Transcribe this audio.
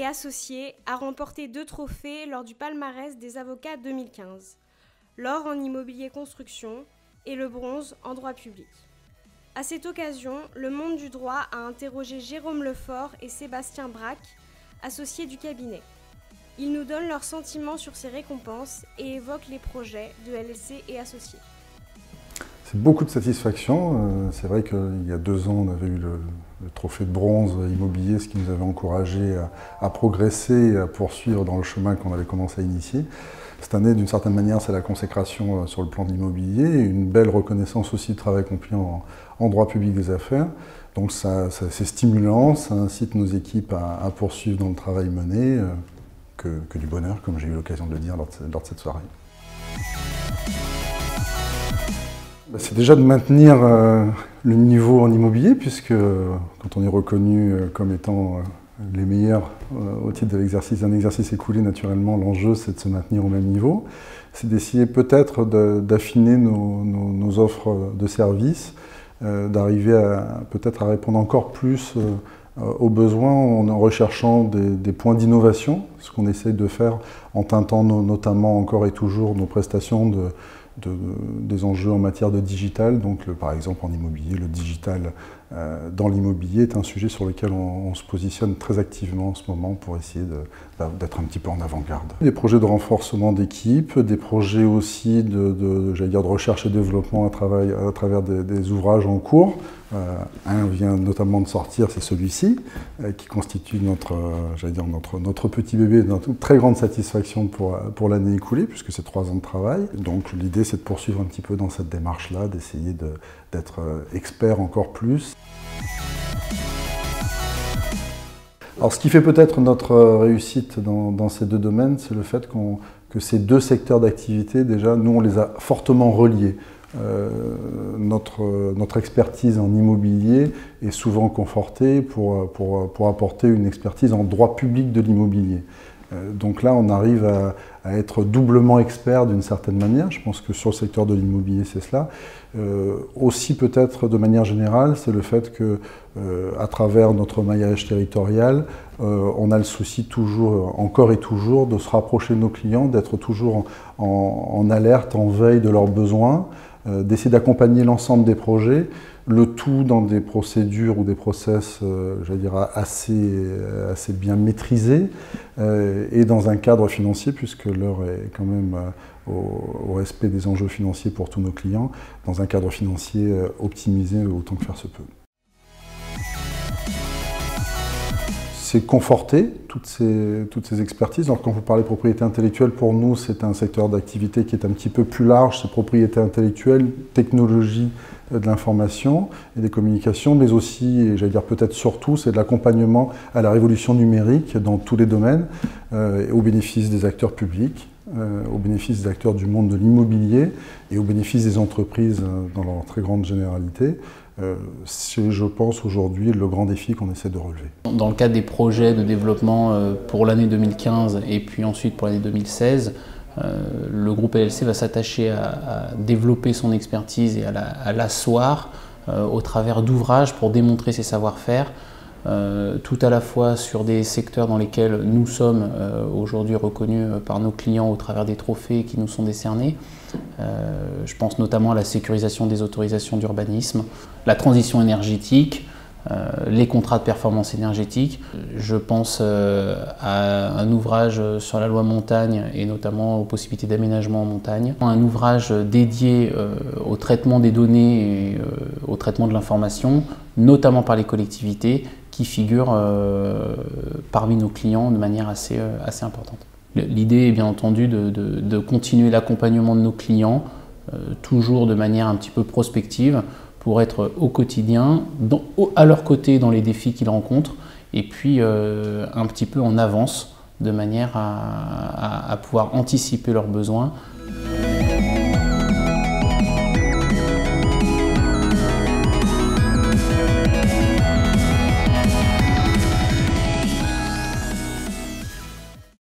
associés a remporté 2 trophées lors du palmarès des avocats 2015, l'or en immobilier construction et le bronze en droit public. À cette occasion, le monde du droit a interrogé Jérôme Lefort et Sébastien Braque, associés du cabinet. Ils nous donnent leurs sentiments sur ces récompenses et évoquent les projets de LLC et associés. C'est beaucoup de satisfaction. C'est vrai qu'il y a 2 ans, on avait eu le trophée de bronze immobilier, ce qui nous avait encouragé à progresser et à poursuivre dans le chemin qu'on avait commencé à initier. Cette année, d'une certaine manière, c'est la consécration sur le plan de l'immobilier et une belle reconnaissance aussi du travail accompli en droit public des affaires. Donc c'est stimulant, ça incite nos équipes à poursuivre dans le travail mené, que du bonheur, comme j'ai eu l'occasion de le dire lors de cette soirée. C'est déjà de maintenir le niveau en immobilier, puisque quand on est reconnu comme étant les meilleurs au titre de l'exercice d'un exercice écoulé, naturellement, l'enjeu c'est de se maintenir au même niveau. C'est d'essayer peut-être d'affiner nos offres de services, d'arriver peut-être à répondre encore plus aux besoins en recherchant des points d'innovation, ce qu'on essaie de faire en teintant notamment encore et toujours nos prestations des enjeux en matière de digital. Donc par exemple en immobilier, le digital dans l'immobilier est un sujet sur lequel on se positionne très activement en ce moment pour essayer d'être un petit peu en avant-garde. Des projets de renforcement d'équipe, des projets aussi de recherche et développement à travers des ouvrages en cours. Un vient notamment de sortir, c'est celui-ci, qui constitue notre petit bébé, notre très grande satisfaction pour l'année écoulée, puisque c'est 3 ans de travail. Donc l'idée, c'est de poursuivre un petit peu dans cette démarche-là, d'essayer d'être expert encore plus. Alors ce qui fait peut-être notre réussite dans ces 2 domaines, c'est le fait que ces 2 secteurs d'activité, déjà, nous, on les a fortement reliés. Notre expertise en immobilier est souvent confortée pour apporter une expertise en droit public de l'immobilier. Donc là, on arrive à être doublement expert d'une certaine manière. Je pense que sur le secteur de l'immobilier, c'est cela. Aussi peut-être de manière générale, c'est le fait que, à travers notre maillage territorial, on a le souci toujours, encore et toujours, de se rapprocher de nos clients, d'être toujours en alerte, en veille de leurs besoins, d'essayer d'accompagner l'ensemble des projets, le tout dans des procédures ou des process, assez bien maîtrisés, et dans un cadre financier, puisque l'heure est quand même au respect des enjeux financiers pour tous nos clients, dans un cadre financier optimisé autant que faire se peut. C'est conforter toutes ces expertises. Alors, quand vous parlez de propriété intellectuelle, pour nous, c'est un secteur d'activité qui est un petit peu plus large. C'est propriété intellectuelle, technologie de l'information et des communications, mais aussi, et j'allais dire peut-être surtout, c'est de l'accompagnement à la révolution numérique dans tous les domaines, au bénéfice des acteurs publics, au bénéfice des acteurs du monde de l'immobilier et au bénéfice des entreprises dans leur très grande généralité. C'est, je pense, aujourd'hui le grand défi qu'on essaie de relever. Dans le cadre des projets de développement pour l'année 2015 et puis ensuite pour l'année 2016, le groupe LLC va s'attacher à développer son expertise et à l'asseoir au travers d'ouvrages pour démontrer ses savoir-faire, tout à la fois sur des secteurs dans lesquels nous sommes aujourd'hui reconnus par nos clients au travers des trophées qui nous sont décernés. Je pense notamment à la sécurisation des autorisations d'urbanisme, la transition énergétique, les contrats de performance énergétique. Je pense à un ouvrage sur la loi montagne et notamment aux possibilités d'aménagement en montagne. Un ouvrage dédié au traitement des données et au traitement de l'information, notamment par les collectivités, qui figurent parmi nos clients de manière assez importante. L'idée est bien entendu de continuer l'accompagnement de nos clients, toujours de manière un petit peu prospective, pour être au quotidien, à leur côté dans les défis qu'ils rencontrent, et puis un petit peu en avance, de manière à pouvoir anticiper leurs besoins